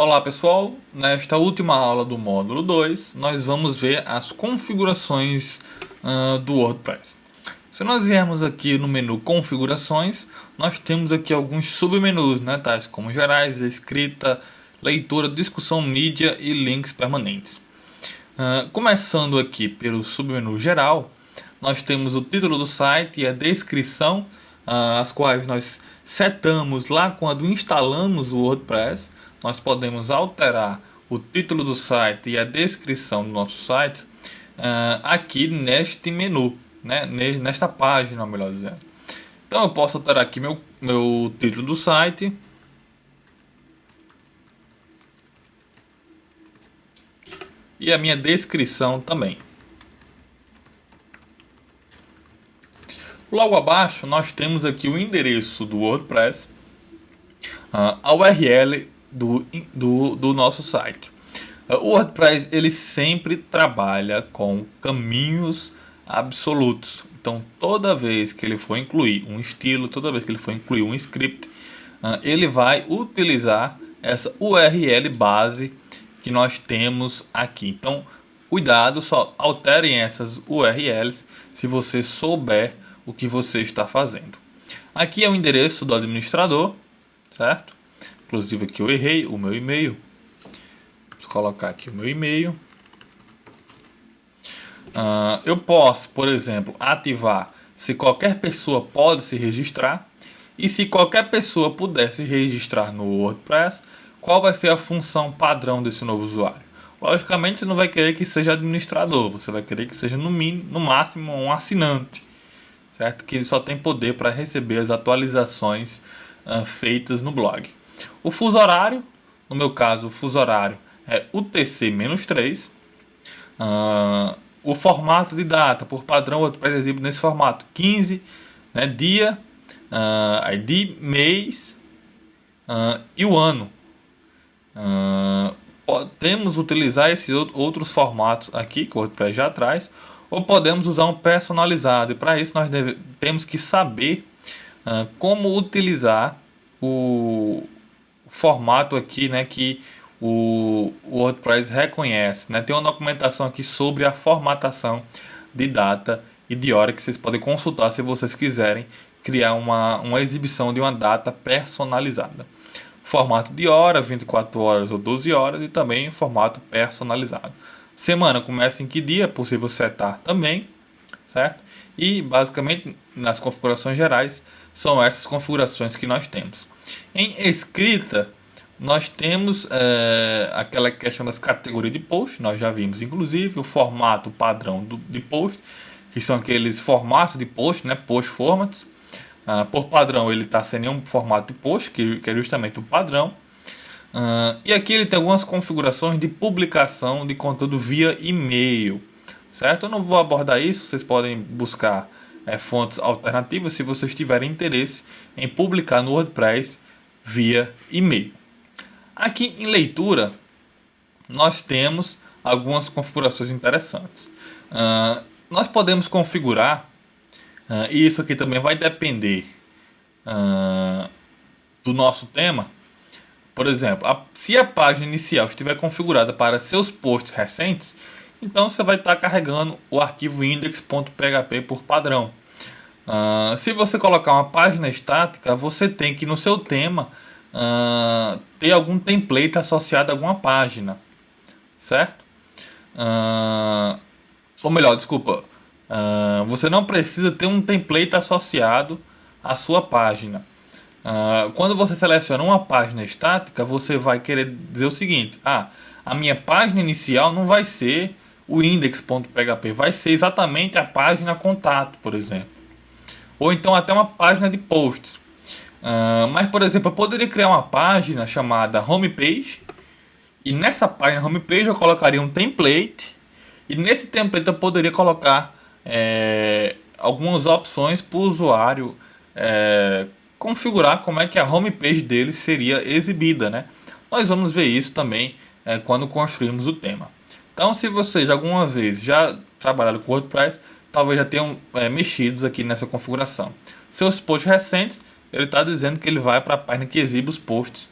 Olá pessoal, nesta última aula do módulo 2 nós vamos ver as configurações do WordPress. Se nós viermos aqui no menu configurações, nós temos aqui alguns submenus, né, tais como gerais, escrita, leitura, discussão, mídia e links permanentes. Começando aqui pelo submenu geral, nós temos o título do site e a descrição, as quais nós setamos lá quando instalamos o WordPress. Nós podemos alterar o título do site e a descrição do nosso site aqui neste menu, né? Nesta página, melhor dizendo. Então eu posso alterar aqui meu título do site. E a minha descrição também. Logo abaixo nós temos aqui o endereço do WordPress, a URL do nosso site. O WordPress ele sempre trabalha com caminhos absolutos. Então toda vez que ele for incluir um estilo, toda vez que ele for incluir um script, ele vai utilizar essa URL base que nós temos aqui. Então cuidado, só alterem essas URLs se você souber o que você está fazendo. Aqui é o endereço do administrador, certo? Inclusive aqui eu errei o meu e-mail. Vou colocar aqui o meu e-mail. Eu posso, por exemplo, ativar se qualquer pessoa pode se registrar. E se qualquer pessoa puder se registrar no WordPress, qual vai ser a função padrão desse novo usuário? Logicamente você não vai querer que seja administrador, você vai querer que seja no máximo um assinante, certo? Que ele só tem poder para receber as atualizações feitas no blog. O fuso horário, no meu caso o fuso horário é UTC-3. O formato de data, por padrão, o WordPress exibe nesse formato 15, né, dia, ID, mês e o ano. Podemos utilizar esses outros formatos aqui que o WordPress já traz, ou podemos usar um personalizado. E para isso nós temos que saber como utilizar o formato aqui, né, que o WordPress reconhece, né? Tem uma documentação aqui sobre a formatação de data e de hora que vocês podem consultar se vocês quiserem criar uma exibição de uma data personalizada. Formato de hora, 24 horas ou 12 horas, e também formato personalizado. Semana começa em que dia, é possível setar também, certo? E basicamente nas configurações gerais são essas configurações que nós temos. Em escrita nós temos aquela questão das categorias de post, nós já vimos inclusive o formato padrão de post, que são aqueles formatos de post, né, post formats. Por padrão ele está sem nenhum formato de post, que é justamente o padrão. E aqui ele tem algumas configurações de publicação de conteúdo via e-mail, certo? Eu não vou abordar isso, vocês podem buscar fontes alternativas se vocês tiverem interesse em publicar no WordPress via e-mail. Aqui em leitura nós temos algumas configurações interessantes. Nós podemos configurar, e isso aqui também vai depender do nosso tema. Por exemplo, se a página inicial estiver configurada para seus posts recentes, então você vai estar carregando o arquivo index.php por padrão. Se você colocar uma página estática, você tem que no seu tema ter algum template associado a alguma página, certo? Ou melhor, desculpa, você não precisa ter um template associado à sua página. Quando você seleciona uma página estática, você vai querer dizer o seguinte: a minha página inicial não vai ser o index.php, vai ser exatamente a página contato, por exemplo, ou então até uma página de posts. Mas, por exemplo, eu poderia criar uma página chamada homepage, e nessa página homepage eu colocaria um template, e nesse template eu poderia colocar algumas opções para o usuário configurar como é que a homepage dele seria exibida, né? Nós vamos ver isso também quando construirmos o tema. Então, se vocês alguma vez já trabalharam com WordPress, talvez já tenham mexidos aqui nessa configuração. Seus posts recentes, ele está dizendo que ele vai para a página que exibe os posts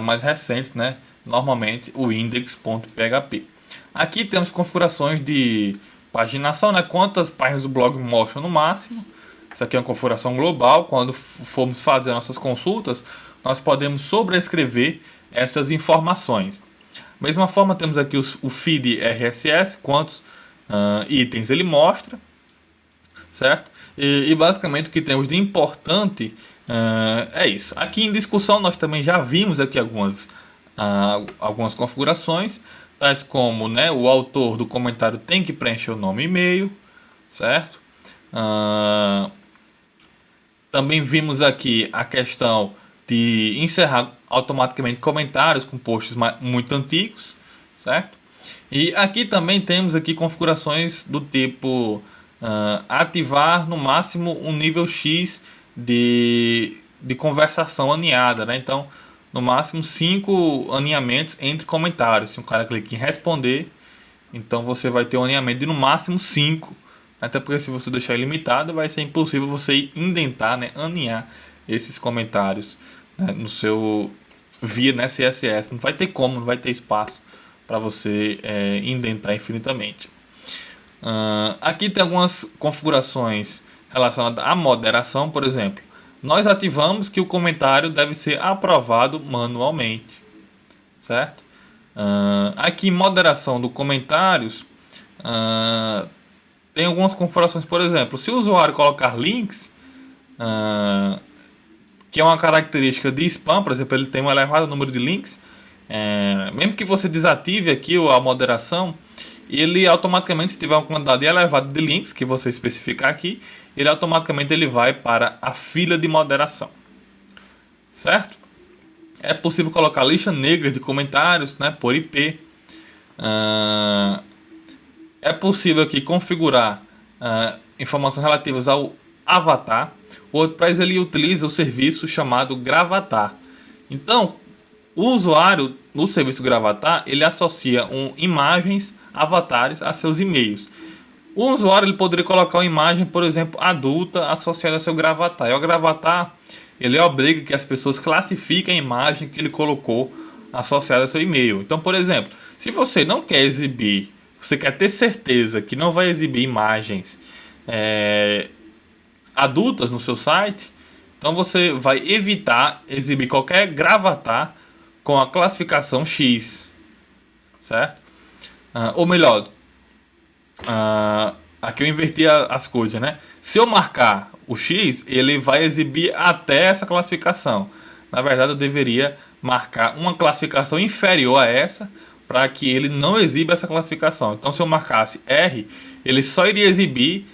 mais recentes, né? Normalmente o index.php. Aqui temos configurações de paginação, né? Quantas páginas do blog mostram no máximo. Isso aqui é uma configuração global. Quando formos fazer nossas consultas, nós podemos sobrescrever essas informações. Da mesma forma, temos aqui o feed RSS, quantos itens ele mostra, certo? E basicamente o que temos de importante é isso. Aqui em discussão nós também já vimos aqui algumas configurações, tais como, né, o autor do comentário tem que preencher o nome e e-mail, certo? Também vimos aqui a questão de encerrar automaticamente comentários com posts muito antigos, certo? E aqui também temos aqui configurações do tipo ativar no máximo um nível X de conversação aninhada, né? Então, no máximo 5 aninhamentos entre comentários. Se um cara clica em responder, então você vai ter um aninhamento de no máximo 5. Até porque se você deixar ilimitado, vai ser impossível você indentar, né, aninhar esses comentários, né, no seu via, né, CSS. Não vai ter como, não vai ter espaço para você indentar infinitamente. Aqui tem algumas configurações relacionadas à moderação, por exemplo. Nós ativamos que o comentário deve ser aprovado manualmente, certo? Aqui em moderação do comentários, tem algumas configurações, por exemplo, se o usuário colocar links, que é uma característica de spam, por exemplo, ele tem um elevado número de links, mesmo que você desative aqui a moderação, ele automaticamente, se tiver uma quantidade elevada de links que você especificar aqui, ele automaticamente vai para a fila de moderação, certo? É possível colocar lista negra de comentários, né, por IP. É possível aqui configurar informações relativas ao avatar. O WordPress ele utiliza o serviço chamado Gravatar. Então, o usuário no serviço Gravatar ele associa imagens, avatares a seus e-mails. O usuário ele poderia colocar uma imagem, por exemplo, adulta associada ao seu Gravatar. E o Gravatar ele obriga que as pessoas classifiquem a imagem que ele colocou associada ao seu e-mail. Então, por exemplo, se você não quer exibir, você quer ter certeza que não vai exibir imagens adultas no seu site, então você vai evitar exibir qualquer gravatar com a classificação X, certo? Ou melhor, aqui eu inverti as coisas, né? Se eu marcar o X, ele vai exibir até essa classificação. Na verdade, eu deveria marcar uma classificação inferior a essa para que ele não exiba essa classificação. Então, se eu marcasse R, ele só iria exibir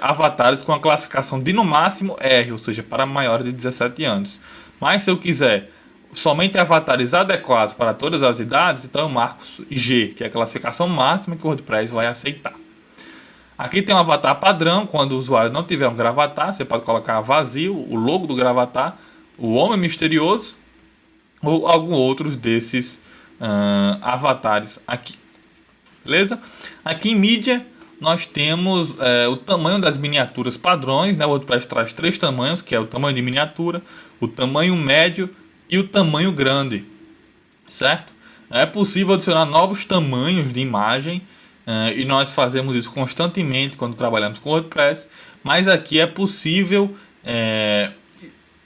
avatares com a classificação de no máximo R, ou seja, para maiores de 17 anos. Mas se eu quiser somente avatares adequados para todas as idades, então eu marco G, que é a classificação máxima que o WordPress vai aceitar. Aqui tem um avatar padrão, quando o usuário não tiver um gravatar, você pode colocar vazio, o logo do gravatar, o homem misterioso ou algum outro desses avatares aqui. Beleza? Aqui em mídia nós temos o tamanho das miniaturas padrões, né? O WordPress traz 3 tamanhos, que é o tamanho de miniatura, o tamanho médio e o tamanho grande, certo? É possível adicionar novos tamanhos de imagem e nós fazemos isso constantemente quando trabalhamos com WordPress, mas aqui é possível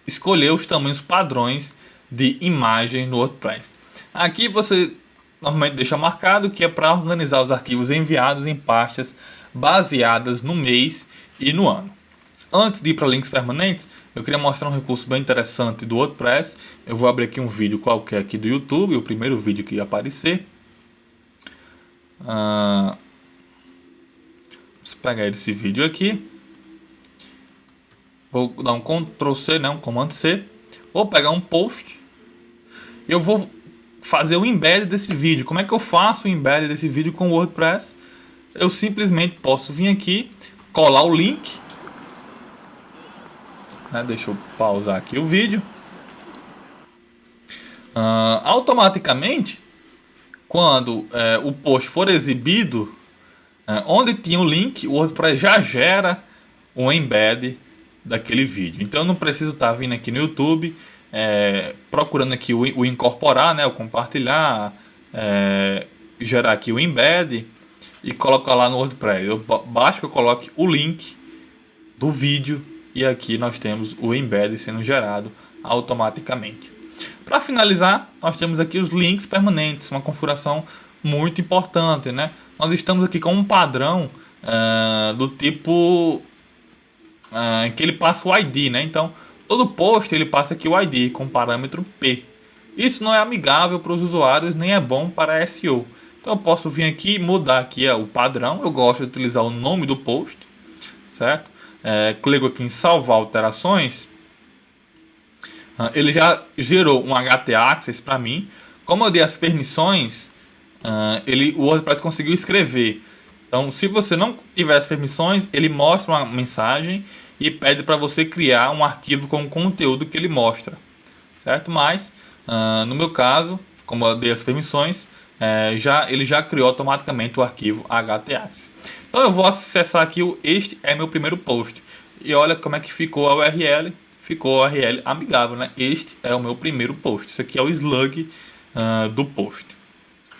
escolher os tamanhos padrões de imagem no WordPress. Aqui você normalmente deixa marcado que é para organizar os arquivos enviados em pastas baseadas no mês e no ano. Antes de ir para links permanentes, eu queria mostrar um recurso bem interessante do WordPress. Eu vou abrir aqui um vídeo qualquer aqui do YouTube, o primeiro vídeo que aparecer. Vamos pegar esse vídeo aqui. Vou dar um Ctrl C, né, um comando C. Vou pegar um post. Eu vou fazer o embed desse vídeo. Como é que eu faço o embed desse vídeo com o WordPress? Eu simplesmente posso vir aqui, colar o link. Deixa eu pausar aqui o vídeo. Automaticamente, quando o post for exibido, onde tinha o link, o WordPress já gera um embed daquele vídeo. Então eu não preciso estar vindo aqui no YouTube procurando aqui o incorporar, né, o compartilhar, gerar aqui o embed e colocar lá no WordPress. Basta que eu coloque o link do vídeo e aqui nós temos o embed sendo gerado automaticamente. Para finalizar, nós temos aqui os links permanentes, uma configuração muito importante, né? Nós estamos aqui com um padrão do tipo que ele passa o ID, né? Então, todo post ele passa aqui o ID com parâmetro P. Isso não é amigável para os usuários, nem é bom para SEO. Então, eu posso vir aqui e mudar aqui o padrão. Eu gosto de utilizar o nome do post, certo? Clico aqui em salvar alterações. Ele já gerou um htaccess para mim. Como eu dei as permissões, o WordPress conseguiu escrever. Então, se você não tiver as permissões, ele mostra uma mensagem e pede para você criar um arquivo com o conteúdo que ele mostra, certo? Mas, no meu caso, como eu dei as permissões, ele já criou automaticamente o arquivo htaccess. Então, eu vou acessar aqui este é meu primeiro post. E olha como é que ficou a URL. Ficou a URL amigável, né? Este é o meu primeiro post. Isso aqui é o slug do post.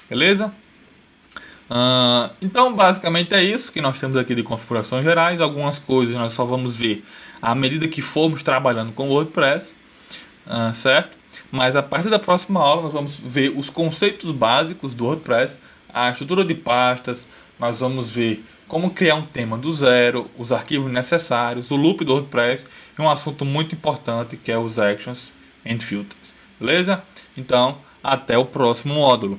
Beleza? Então, basicamente é isso que nós temos aqui de configurações gerais. Algumas coisas nós só vamos ver à medida que formos trabalhando com o WordPress, certo? Mas a partir da próxima aula nós vamos ver os conceitos básicos do WordPress, a estrutura de pastas, nós vamos ver como criar um tema do zero, os arquivos necessários, o loop do WordPress e um assunto muito importante que é os Actions and Filters. Beleza? Então, até o próximo módulo.